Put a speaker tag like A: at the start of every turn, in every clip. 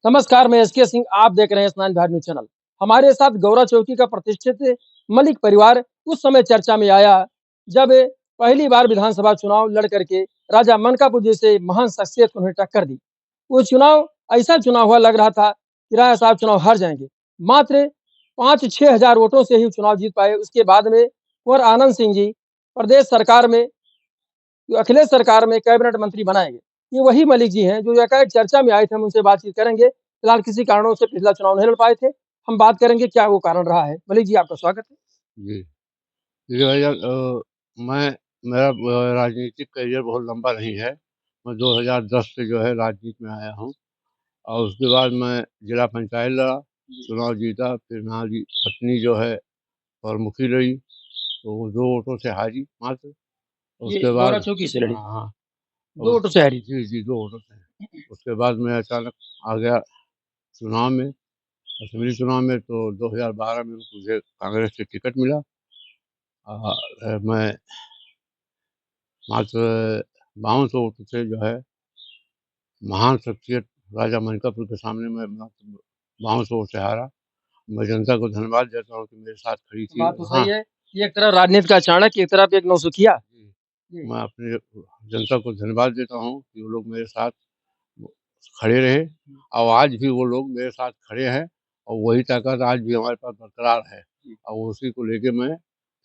A: नमस्कार, मैं एसके सिंह। आप देख रहे हैं स्नान बिहार न्यूज चैनल। हमारे साथ गौरा चौकी का प्रतिष्ठित मलिक परिवार उस समय चर्चा में आया जब पहली बार विधानसभा चुनाव लड़ करके राजा मनकापुर जैसे महान शख्सियत को उन्हें टक्कर दी। वो चुनाव ऐसा चुनाव हुआ, लग रहा था कि राजा साहब चुनाव हार जाएंगे। मात्र 5-6 हजार वोटों से ही चुनाव जीत पाए। उसके बाद में कुंवर आनंद सिंह जी प्रदेश सरकार में, अखिलेश सरकार में कैबिनेट मंत्री बनाए गए। ये वही मलिक जी हैं जो एकाएक चर्चा में आए थे। हम उनसे बातचीत करेंगे। फिलहाल किसी कारणों से पिछला चुनाव नहीं लड़ पाए थे। हम बात करेंगे क्या वो कारण रहा है। मलिक जी, आपका स्वागत है।
B: जी, जी भैया, मैं मेरा राजनीतिक करियर बहुत लंबा नहीं है। मैं 2010 से जो है राजनीति में आया हूँ और उसके बाद मैं जिला पंचायत लड़ा, चुनाव जीता। फिर मेरी पत्नी जो है प्रमुखी रही, तो वो 2 वोटों से हारी मात्र।
A: ये
B: उसके
A: गौरा
B: बाद
A: चौकी से लड़ी,
B: हाँ, हाँ।
A: 2 वोटों से हारी।
B: जी, जी, 2 वोटों से। उसके बाद मैं अचानक आ गया चुनाव में, असेंबली चुनाव में। तो 2012 में मुझे कांग्रेस से टिकट मिला। मैं मात्र 5200 वोटों से जो है महान शख्सियत राजा मनकापुर के सामने मैं मात्र 5200 वोट से हारा। मैं जनता को धन्यवाद देता हूँ कि मेरे साथ खड़ी थी।
A: बात तो
B: हाँ,
A: सही है कि एक तरफ राजनीति का चाणक्य, एक तरफ एक नौसिखिया। जी।
B: मैं अपने जनता को धन्यवाद देता हूँ कि वो लोग मेरे साथ खड़े रहे और आज भी वो लोग मेरे साथ खड़े हैं और वही ताकत आज भी हमारे पास बरकरार है और उसी को लेके मैं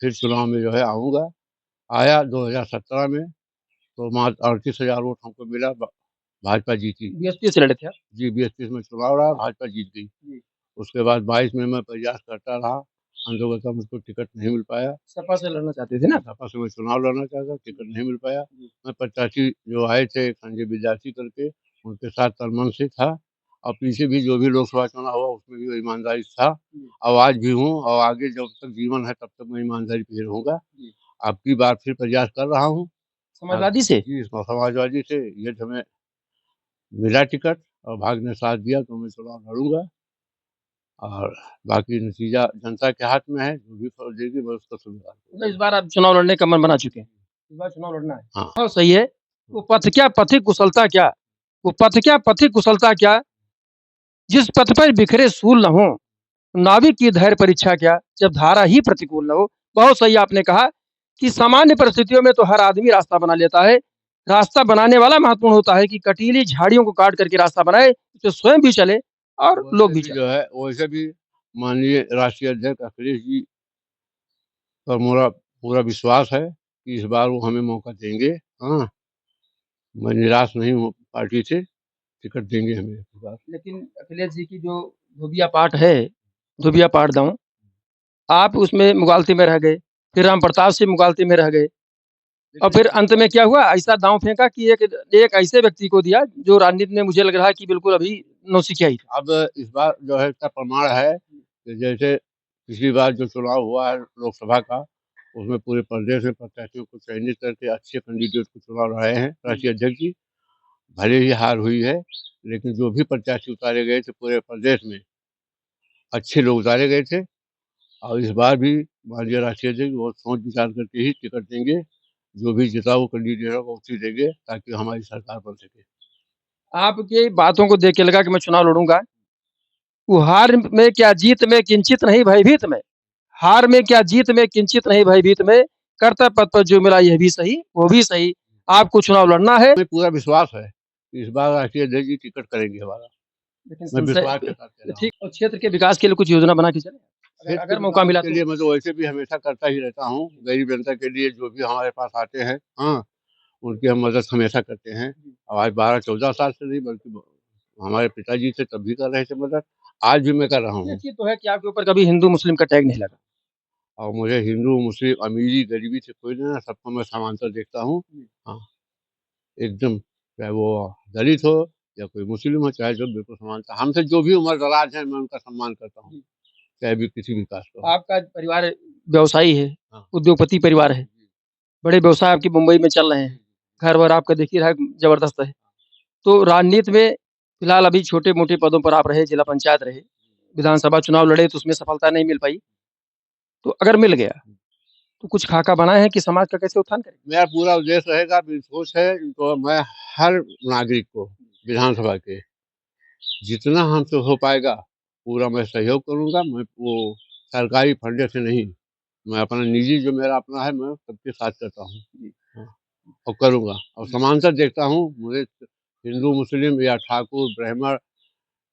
B: फिर चुनाव में जो है आऊँगा। आया 2017 में, तो मात्र 38,000 वोट हमको मिला। भाजपा जीती।
A: बीएसपी से लड़े थे आप।
B: जी, 20-30 में चुनाव रहा, भाजपा जीत गई।
A: जी।
B: उसके बाद 22 में मैं प्रयास करता रहा, अंततः मुझको टिकट नहीं मिल पाया।
A: सपा से लड़ना चाहते थे ना।
B: सपा से मैं चुनाव लड़ना चाहता, टिकट नहीं मिल पाया। मैं प्रत्याशी जो आए थे संजय विद्यार्थी करके, उनके साथ तन-मन से था और पीछे भी जो भी लोकसभा चुनाव हुआ उसमें भी ईमानदारी से था और आज भी हूँ और आगे जब तक जीवन है तब तक मैं ईमानदारी पे ही रहूँगा। अब की बार फिर प्रयास कर रहा हूँ।
A: समाजवादी से।
B: जी, समाजवादी से ये हमें मिला टिकट और भाग्य ने साथ दिया तो मैं चुनाव लड़ूँगा और बाकी नतीजा जनता के हाथ में है। जो भी फल देगी मैं उसका स्वीकार
A: तो
B: करूँगा।
A: इस बार आप चुनाव लड़ने का मन बना चुके हैं। इस बार चुनाव लड़ना है।
B: हाँ।
A: हाँ, सही है। वो पथ क्या, पथिक कुशलता क्या, वो पथ क्या, पथिक कुशलता क्या, जिस पथ पर बिखरे सूल न हो, नाविक की धैर्य परीक्षा क्या, जब धारा ही प्रतिकूल न हो। बहुत सही आपने कहा कि सामान्य परिस्थितियों में तो हर आदमी रास्ता बना लेता है। रास्ता बनाने वाला महत्वपूर्ण होता है कि कटीली झाड़ियों को काट करके रास्ता बनाए, तो स्वयं भी चले और लोग
B: वैसे
A: भी
B: भी
A: चले।
B: जो है वैसे भी माननीय राष्ट्रीय अध्यक्ष अखिलेश जी पर मेरा पूरा विश्वास है कि इस बार वो हमें मौका देंगे। हाँ, मैं निराश नहीं हूँ पार्टी से, टिकट देंगे हमें इस बार।
A: लेकिन अखिलेश जी की जो धोबिया पाठ है, धोबिया पाठ दांव, आप उसमें मुगालती में रह गए, फिर राम प्रताप सिंह मुगालती में रह गए और फिर अंत में क्या हुआ, ऐसा दांव फेंका कि एक ऐसे व्यक्ति को दिया जो राजनीति में मुझे लग रहा है कि बिल्कुल अभी नौसिखिया ही था।
B: अब इस बार जो है इसका प्रमाण है कि जैसे पिछली बार जो चुनाव हुआ है लोकसभा का, उसमें पूरे प्रदेश में प्रत्याशियों को चयनित करके अच्छे कैंडिडेट को चुनाव लड़ाए हैं राष्ट्रीय अध्यक्ष जी। भले ही हार हुई है, लेकिन जो भी प्रत्याशी उतारे गए थे पूरे प्रदेश में अच्छे लोग उतारे गए थे और इस बार भी माननीय राष्ट्रीय अध्यक्ष बहुत सोच विचार करके ही टिकट देंगे। जो भी जिता वो कैंडिडेट होगा उसी देंगे ताकि हमारी सरकार बन सके।
A: आपकी बातों को देख के लगा कि मैं चुनाव लड़ूंगा। वो हार में क्या, जीत में किंचित नहीं भयभीत में, हार में क्या, जीत में किंचित नहीं भयभीत में, कर्तव्य पथ पर जो मिला यह भी सही वो भी सही। आपको चुनाव लड़ना है।
B: हमें पूरा विश्वास है कि इस बार राष्ट्रीय अध्यक्ष जी टिकट करेंगे हमारा।
A: लेकिन
B: मैं विश्वास के साथ कह रहा हूँ।
A: ठीक, और क्षेत्र के विकास के लिए कुछ योजना बना के चले, अगर
B: क्षेत्र के
A: अगर मौका
B: विकास
A: मिला
B: के
A: तो।
B: लिए मैं तो वैसे भी हमेशा करता ही रहता हूँ। गरीब जनता के लिए जो भी हमारे पास आते हैं, हाँ, उनकी हम मदद हमेशा करते हैं और आज 12-14 साल से नहीं बल्कि हमारे पिताजी थे तब भी कर रहे थे मदद, आज भी मैं कर रहा
A: ये
B: हूँ।
A: चीज तो है कि आपके ऊपर कभी हिंदू मुस्लिम का टैग नहीं लगा।
B: और मुझे हिंदू, मुस्लिम, अमीरी, गरीबी से कोई नहीं है, सबको मैं समांतर देखता हूँ। हाँ, एकदम, चाहे वो दलित हो या कोई मुस्लिम हो, चाहे जो बिल्कुल समानता। हमसे जो भी उम्र-दराज है मैं उनका सम्मान करता हूँ, चाहे भी किसी भी कास्ट का हो।
A: आपका परिवार व्यवसायी है,
B: हाँ।
A: उद्योगपति परिवार है, बड़े व्यवसाय आपकी मुंबई में चल रहे हैं, घर-वर आपका देख ही रहा है जबरदस्त है। तो राजनीति में फिलहाल अभी छोटे-मोटे पदों पर आप रहे, जिला पंचायत रहे, विधानसभा चुनाव लड़े तो उसमें सफलता नहीं मिल पाई। तो अगर मिल गया तो कुछ खाका बनाए हैं कि समाज का कैसे उत्थान करें?
B: मेरा पूरा उद्देश्य रहेगा, सोच है तो मैं हर नागरिक को विधानसभा के जितना हमसे हो पाएगा पूरा मैं सहयोग करूँगा। मैं वो सरकारी फंडे से नहीं, मैं अपना निजी जो मेरा अपना है, मैं सबके साथ करता हूँ। हाँ, और करूँगा और समांतर देखता हूँ। मुझे हिंदू, मुस्लिम या ठाकुर, ब्राह्मण,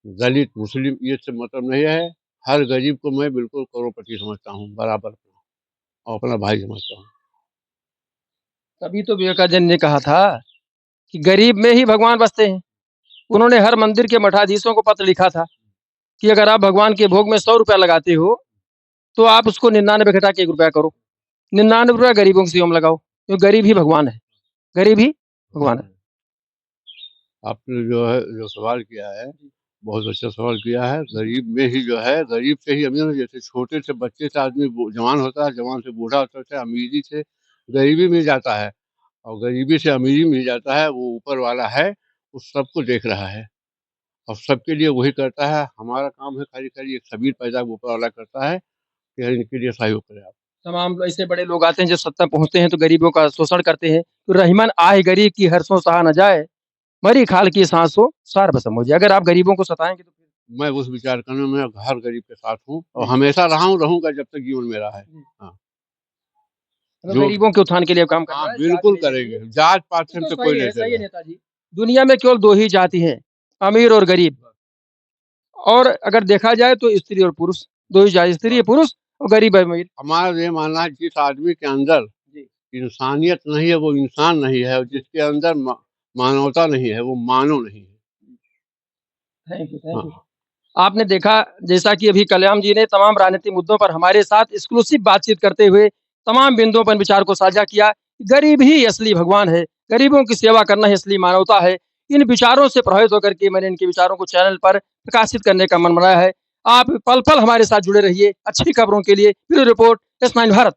B: दलित, मुस्लिम ये सब मतलब नहीं है। हर गरीब को मैं बिल्कुल करोड़पति समझता हूँ, बराबर और अपना भाई समझता हूँ।
A: तभी तो विवेकानंद ने कहा था कि गरीब में ही भगवान बसते हैं। उन्होंने हर मंदिर के मठाधीशों को पत्र लिखा था कि अगर आप भगवान के भोग में 100 रुपया लगाते हो, तो आप उसको 99 घटा के 1 रुपया करो। 99 रुपया गरीबों की सेवा में लगाओ, क्योंकि गरीब ही भगवान है। गरीब ही भगवान है।
B: आपने जो है जो सवाल किया है, बहुत अच्छा सवाल किया है। गरीब में ही जो है, गरीब से ही अमीर, जैसे छोटे से बच्चे से आदमी जवान होता है, जवान से बूढ़ा होता है, अमीरी से गरीबी मिल जाता है और गरीबी से अमीरी मिल जाता है। वो ऊपर वाला है, उस सबको देख रहा है और सबके लिए वही करता है। हमारा काम है खाली खाली एक सबीर पैदा ऊपर वाला करता है कि इनके लिए सहयोग करें आप।
A: तमाम ऐसे बड़े लोग आते हैं जो सत्ता पहुँचते हैं तो गरीबों का शोषण करते हैं। तो रहीमन आए गरीब की हर्षों सहा न जाए, मरी खाल की सांसों सार भस्म हो जाए। अगर आप गरीबों को सताएंगे तो
B: मैं उस विचार करने में हर गरीब के साथ हूँ और हमेशा रहा हूँ, रहूंगा जब तक जीवन मेरा है। हाँ, जो
A: गरीबों के उत्थान के लिए काम
B: हाँ
A: करना है।
B: बिल्कुल करेंगे। जात पात से
A: तो
B: हमसे कोई
A: सही है,
B: लेना
A: सही है
B: देना।
A: नेताजी। दुनिया में केवल 2 ही जाति हैं, अमीर और गरीब। और अगर देखा जाए तो स्त्री और पुरुष, 2 ही जाति, स्त्री है पुरुष और गरीब है अमीर।
B: हमारा ये मानना है, जिस आदमी के अंदर इंसानियत नहीं है वो इंसान नहीं है, और जिसके अंदर मानवता नहीं है वो मानव नहीं है।
A: Thank you, thank you.
B: हाँ,
A: आपने देखा जैसा कि अभी कल्याण जी ने तमाम राजनीतिक मुद्दों पर हमारे साथ एक्सक्लूसिव बातचीत करते हुए तमाम बिंदुओं पर विचार को साझा किया। गरीब ही असली भगवान है, गरीबों की सेवा करना ही असली मानवता है। इन विचारों से प्रभावित होकर के मैंने इनके विचारों को चैनल पर प्रकाशित करने का मन बनाया है। आप पल-पल हमारे साथ जुड़े रहिए अच्छी खबरों के लिए। Bureau report, S9 Bharat.